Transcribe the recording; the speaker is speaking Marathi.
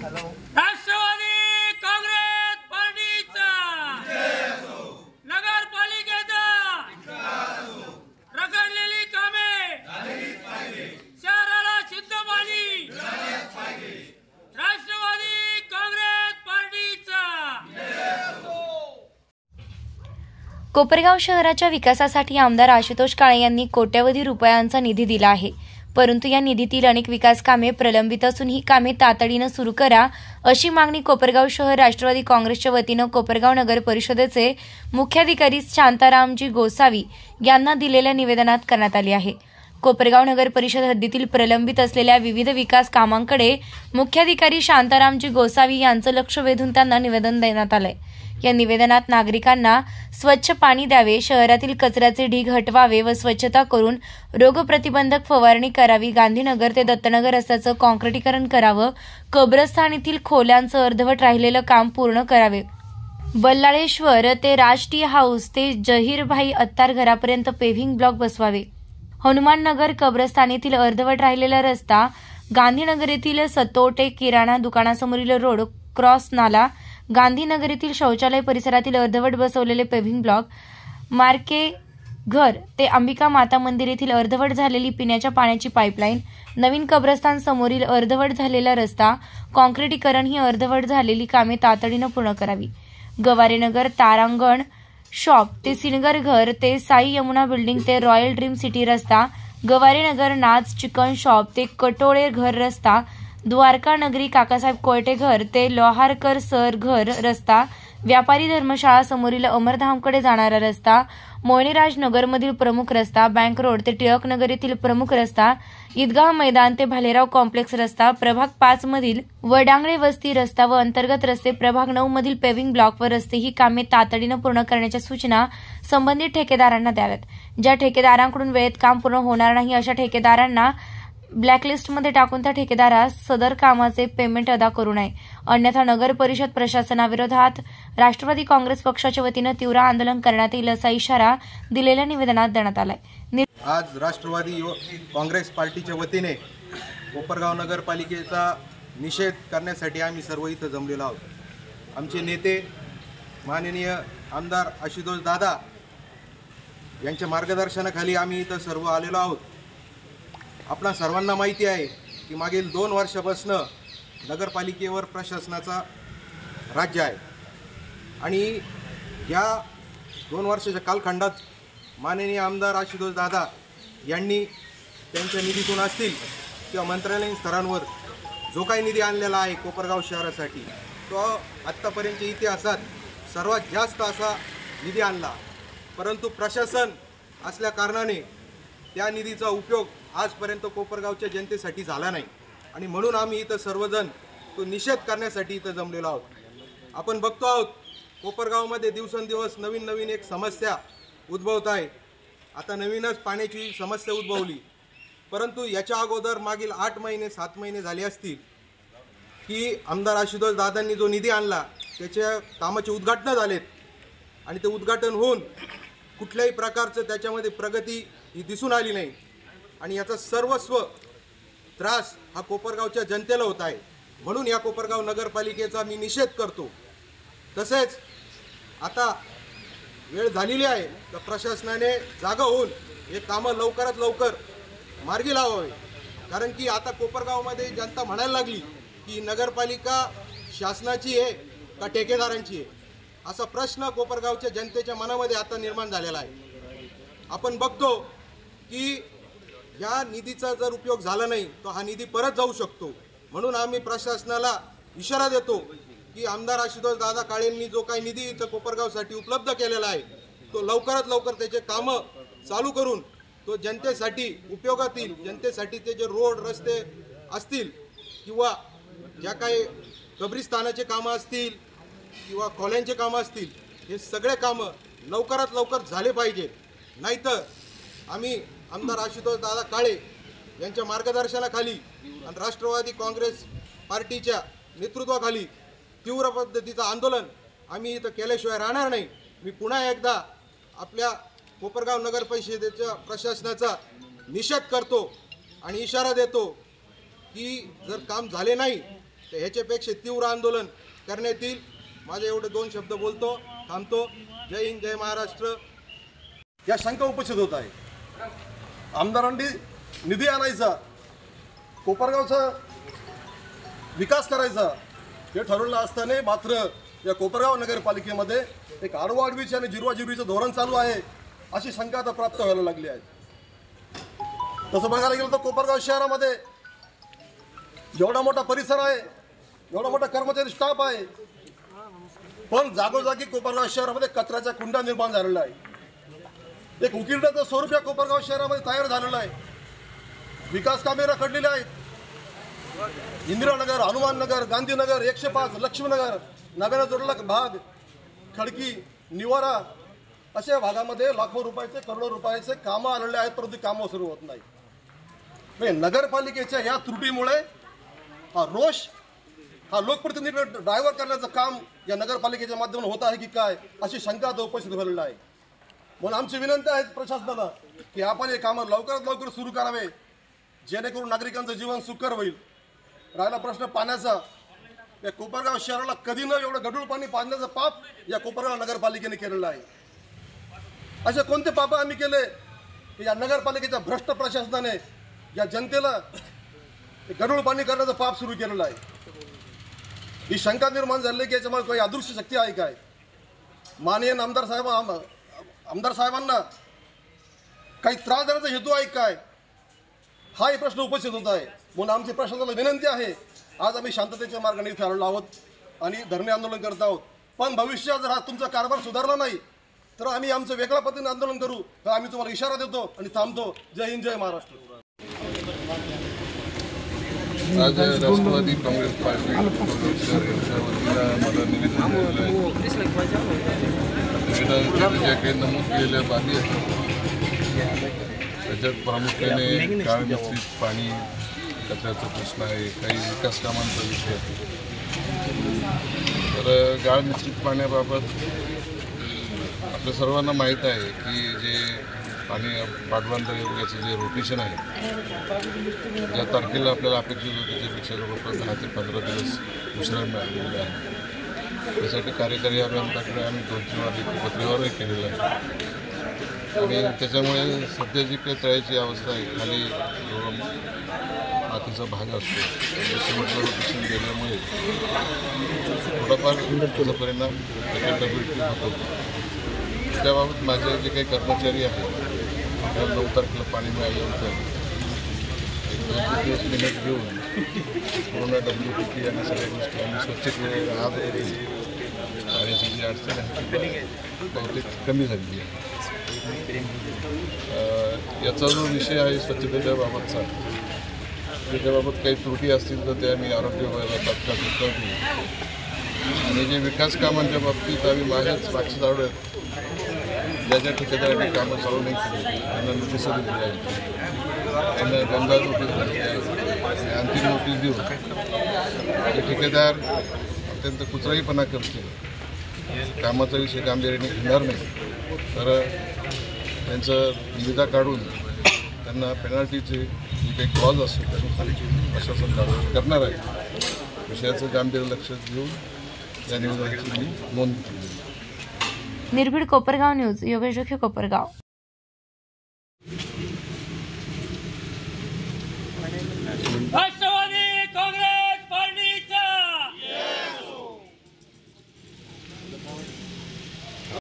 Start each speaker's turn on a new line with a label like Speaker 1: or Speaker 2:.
Speaker 1: राष्ट्रवादी काँग्रेस पार्टीचा नगरपालिकेचा रखडलेली कामे शहराला शुद्ध पाणी राष्ट्रवादी काँग्रेस पार्टीचा।
Speaker 2: कोपरगाव शहराच्या विकासासाठी आमदार आशुतोष काळे यांनी कोट्यवधी रुपयांचा निधी दिला आहे, परंतु या निधीतील अनेक विकास कामे प्रलंबित असून ही कामे तातडीने सुरू करा अशी मागणी कोपरगाव शहर राष्ट्रवादी काँग्रेसच्या वतीनं कोपरगाव नगर परिषदेचे मुख्याधिकारी शांतारामजी गोसावी यांना दिलेल्या निवेदनात करण्यात आली आहे। कोपरगाव नगर परिषद हद्दीतील प्रलंबित असलेल्या विविध विकास कामांकडे मुख्याधिकारी शांतारामजी गोसावी यांचं लक्ष वेधून त्यांना निवेदन देण्यात आलंय। या निवेदनात नागरिकांना स्वच्छ पाणी द्यावे, शहरातील कचऱ्याचे ढीग हटवावे व स्वच्छता करून रोगप्रतिबंधक फवारणी करावी, गांधीनगर ते दत्तनगर रस्त्याचं कॉन्क्रिटीकरण करावं, कब्रस्थान येथील खोल्यांचं अर्धवट राहिलेलं काम पूर्ण करावे, बल्लाळेश्वर ते राज टी हाऊस ते जहीरभाई अत्तार घरापर्यंत पेव्हिंग ब्लॉक बसवावे, हनुमाननगर कब्रस्थान येथील अर्धवट राहिलेला रस्ता, गांधीनगर येथील सतोटे किराणा दुकानासमोरील रोड क्रॉस नाला, गांधीनगर येथील शौचालय परिसरातील अर्धवट बसवलेले पेव्हिंग ब्लॉक, मार्के घर ते अंबिका माता मंदिर येथील अर्धवट झालेली पिण्याच्या पाण्याची पाईपलाईन, नवीन कब्रस्तान समोरील अर्धवट झालेला रस्ता, कॉन्क्रिटीकरण ही अर्धवट झालेली कामे तातडीनं पूर्ण करावी, गवारेनगर तारांगण शॉप ते सिनगर घर ते साई यमुना बिल्डिंग ते रॉयल ड्रीम सिटी रस्ता, गवारेनगर नाच चिकन शॉप ते कटोळे घर रस्ता, द्वारका नगरी काकासाहेब कोयटे घर ते लोहारकर सर घर रस्ता, व्यापारी धर्मशाळा समोरील अमरधामकडे जाणारा रस्ता, मोयनीराज नगरमधील प्रमुख रस्ता, बँक रोड ते टिळक नगर येथील प्रमुख रस्ता, ईदगाह मैदान ते भालेराव कॉम्प्लेक्स रस्ता, प्रभाग 5 मधील वडांगळे वस्ती रस्ता व अंतर्गत रस्ते, प्रभाग 9 मधील पेव्हिंग ब्लॉक व रस्ते ही कामे तातडीनं पूर्ण करण्याच्या सूचना संबंधित ठेकेदारांना द्याव्यात। ज्या ठेकेदारांकडून वेळेत काम पूर्ण होणार नाही अशा ठेकेदारांना ब्लॅकलिस्टमध्ये टाकून त्या ठेकेदारास सदर कामाचे पेमेंट अदा करू नये, अन्यथा नगर परिषद प्रशासनाविरोधात राष्ट्रवादी काँग्रेस पक्षाच्या वतीनं तीव्र आंदोलन करण्यात येईल असा इशारा दिलेल्या निवेदनात देण्यात आलाय।
Speaker 3: आज राष्ट्रवादी काँग्रेस पार्टीच्या वतीने कोपरगाव नगरपालिकेचा निषेध करण्यासाठी आम्ही सर्व इथं जमलेलो आहोत। आमचे नेते माननीय आमदार आशुतोष दादा यांच्या मार्गदर्शनाखाली आम्ही इथं सर्व आलेलो आहोत। आपणा सर्वांना माहिती आहे की मागील 2 वर्षापासून नगरपालिकेवर प्रशासनाचा राज्य आहे आणि या 2 वर्षाच्या कालखंडात माननीय आमदार आशुतोष दादा यांनी त्यांच्या निधीतून असतील किंवा मंत्रालयीन स्तरांवर जो काही निधी आणलेला आहे कोपरगाव शहरासाठी तो आत्तापर्यंतच्या इतिहासात सर्वात जास्त असा निधी आणला, परंतु प्रशासन असल्या कारणाने त्या निधीचा उपयोग आजपर्यंत कोपरगावच्या जनतेसाठी झाला नाही आणि म्हणून आम्ही इथं सर्वजण तो निषेध करण्यासाठी इथं जमलेलो आहोत। आपण बघतो आहोत कोपरगावमध्ये दिवसेंदिवस नवीन एक समस्या उद्भवत आहे। आता नवीनच पाण्याची समस्या उद्भवली, परंतु याच्या अगोदर मागील 8 महिने 7 महिने झाले असतील की आमदार आशुतोष दादांनी जो निधी आणला त्याच्या कामाचे उद्घाटन झालेत आणि ते उद्घाटन होऊन कुठल्याही प्रकारचं त्याच्यामध्ये प्रगती ही दिसून आली नाही आणि याचा सर्वस्व त्रास हा कोपरगावच्या जनतेला होत आहे। म्हणून या कोपरगाव नगरपालिकेचा मी निषेध करतो। तसेच आता वेळ झालेली आहे तर प्रशासनाने जागा होऊन हे कामं लवकरात लवकर मार्गी लावावे, कारण की आता कोपरगावमध्ये जनता म्हणायला लागली की नगरपालिका शासनाची आहे का ठेकेदारांची आहे, असा प्रश्न कोपरगावच्या जनतेच्या मनामध्ये आता निर्माण झालेला आहे। आपण बघतो की या निधीचा जर उपयोग झाला नाही तो हा निधी परत जाऊ शकतो, म्हणून आम्ही प्रशासनाला इशारा देतो की आमदार आशुतोष दादा काळेंनी जो काही निधी इथं कोपरगावसाठी उपलब्ध केलेला आहे तो लवकरात लवकर त्याचे कामं चालू करून तो जनतेसाठी उपयोगात येईल। जनतेसाठी ते जे रोड रस्ते असतील किंवा ज्या काही कब्रिस्तानाचे कामं असतील किंवा खोल्यांचे कामं असतील हे सगळे कामं लवकरात लवकर झाले पाहिजे, नाहीतर आम्ही आमदार आशुतोष दादा काळे यांच्या मार्गदर्शनाखाली आणि राष्ट्रवादी काँग्रेस पार्टीच्या नेतृत्वाखाली तीव्र पद्धतीचं आंदोलन आम्ही इथं केल्याशिवाय राहणार नाही। मी पुन्हा एकदा आपल्या कोपरगाव नगर परिषदेच्या प्रशासनाचा निषेध करतो आणि इशारा देतो की जर काम झाले नाही तर ह्याच्यापेक्षा तीव्र आंदोलन करण्यात येईल. माझे एवढे 2 शब्द बोलतो, थांबतो. जय हिंद, जय महाराष्ट्र.
Speaker 4: या शंका उपस्थित होत आहे. आमदारांनी निधी आणायचा, कोपरगावचा विकास करायचा हे ठरवलं असताना मात्र या कोपरगाव नगरपालिकेमध्ये एक आडवाडवीचे आणि जिरवाजिरवीचं धोरण चालू आहे अशी शंका आता प्राप्त व्हायला लागली आहे. तसं बघायला गेलं तर कोपरगाव शहरामध्ये एवढा मोठा परिसर आहे, एवढा मोठा कर्मचारी स्टाफ आहे, पण जागोजागी कोपरगाव शहरामध्ये कचऱ्याचा कुंडा निर्माण झालेला आहे. एक उकिरड्याचं स्वरूप या कोपरगाव शहरामध्ये तयार झालेलं आहे. विकास कामे रखडलेली आहेत. इंदिरानगर, हनुमाननगर, गांधीनगर, 105, लक्ष्मीनगर, नव्यानं जोडला भाग, खडकी, निवारा अशा भागामध्ये लाखो रुपयाचे, करोडो रुपयाचे कामं आलेले आहेत, परंतु कामं सुरू होत नाही. म्हणजे नगरपालिकेच्या या त्रुटीमुळे हा रोष, हा लोकप्रतिनिधी ड्रायव्हर करण्याचं काम या नगरपालिकेच्या माध्यमातून होत आहे की काय अशी शंका आता उपस्थित झालेली आहे. म्हणून आमची विनंती आहे प्रशासनाला की आपण हे कामं लवकरात लवकर सुरू करावे, जेणेकरून नागरिकांचं जीवन सुकर होईल. राहिला प्रश्न पाण्याचा, या कोपरगाव शहराला कधी न एवढं गढूळ पाणी पाजण्याचं पाप या कोपरगाव नगरपालिकेने केलेलं आहे. असे कोणते पाप आम्ही केले की या नगरपालिकेच्या भ्रष्ट प्रशासनाने या जनतेला गढूळ पाणी करण्याचं पाप सुरू केलेलं आहे. ही शंका निर्माण झाली की याच्यामुळे काही अदृश्य शक्ती आहे काय. माननीय आमदार साहेबांना काही त्रास देण्याचा हेतू आहे काय, हाही प्रश्न उपस्थित होत आहे. म्हणून आमची प्रशासनाला विनंती आहे, आज आम्ही शांततेच्या मार्गाने इथे आलेलो आहोत आणि धरणे आंदोलन करत आहोत. पण भविष्यात जर हा तुमचा कारभार सुधारला नाही तर आम्ही आमचं वेगळ्या पद्धतीने आंदोलन करू. तर आम्ही तुम्हाला इशारा देतो आणि थांबतो. जय हिंद, जय महाराष्ट्र.
Speaker 5: आज राष्ट्रवादी काँग्रेस पार्टी यांच्या वतीला मला निवेदन दिलेलं आहे. निवेदनात ज्या काही नमूद केलेल्या बाबी आहेत त्याच्यात प्रामुख्याने गाळ मिश्रित पाणी, कचऱ्याचा प्रश्न आहे, काही विकास कामांचा विषय आहे. तर गाळ मिश्रित पाण्याबाबत आपल्या सर्वांना माहीत आहे की जे पाणी पाटबंधारे वगैरेचं जे रोटेशन आहे, ज्या तारखेला आपल्याला अपेक्षित होतं त्याच्यापेक्षा जवळपास 10 ते 15 दिवस उशिरा मिळालेला आहे. त्यासाठी कार्यकारी अभियंत्याकडे आम्ही 2 किंवा पत्रव्यवहारही केलेला आहे. आणि त्याच्यामुळे सध्या जी काही तळ्याची अवस्था आहे, खाली जो मातीचा भाग असतो सिमेंटचं रोटेशन केल्यामुळे थोडाफार त्याचा परिणाम डब्ल्यूटी होतो. त्याबाबत माझे जे काही कर्मचारी आहेत, आपल्याला 9 तारखेला पाणी मिळाल्यानंतर 2 दिवस मेहनत घेऊन पूर्ण WTP आणि सगळ्या गोष्टी आम्ही स्वच्छ केलेल्या आज पाण्याची जी अडचण आहे बहुतेक कमी झालेली आहे. याचा जो विषय आहे स्वच्छतेच्या बाबतचा, त्याच्याबाबत काही त्रुटी असतील तर त्या आम्ही आरोग्य विभागाला तात्काळ सूचना देऊ. आणि जे विकास कामांच्या बाबतीत आम्ही मागच्या आठवड्यात ज्या ठेकेदारांनी कामं चालू नाही केली त्यांना नोटीस दिली आहे, त्यांना दंडात नोटीस दिली आहे. आणि अंतिम नोटीस देऊन ते ठेकेदार अत्यंत कुचराईपणा करतील, कामाचा विषय गांभीर्याने घेणार नाही, तर त्यांचं निविदा काढून त्यांना पेनल्टीचे जे काही क्लॉज असतो त्यानुसार प्रशासन कारवाई करणार आहे. विषयाचं गांभीर्य लक्षात घेऊन या निवेदनाची मी नोंद केली.
Speaker 2: निर्भीड कोपरगाव न्यूज, योगेश जोखे, कोपरगाव.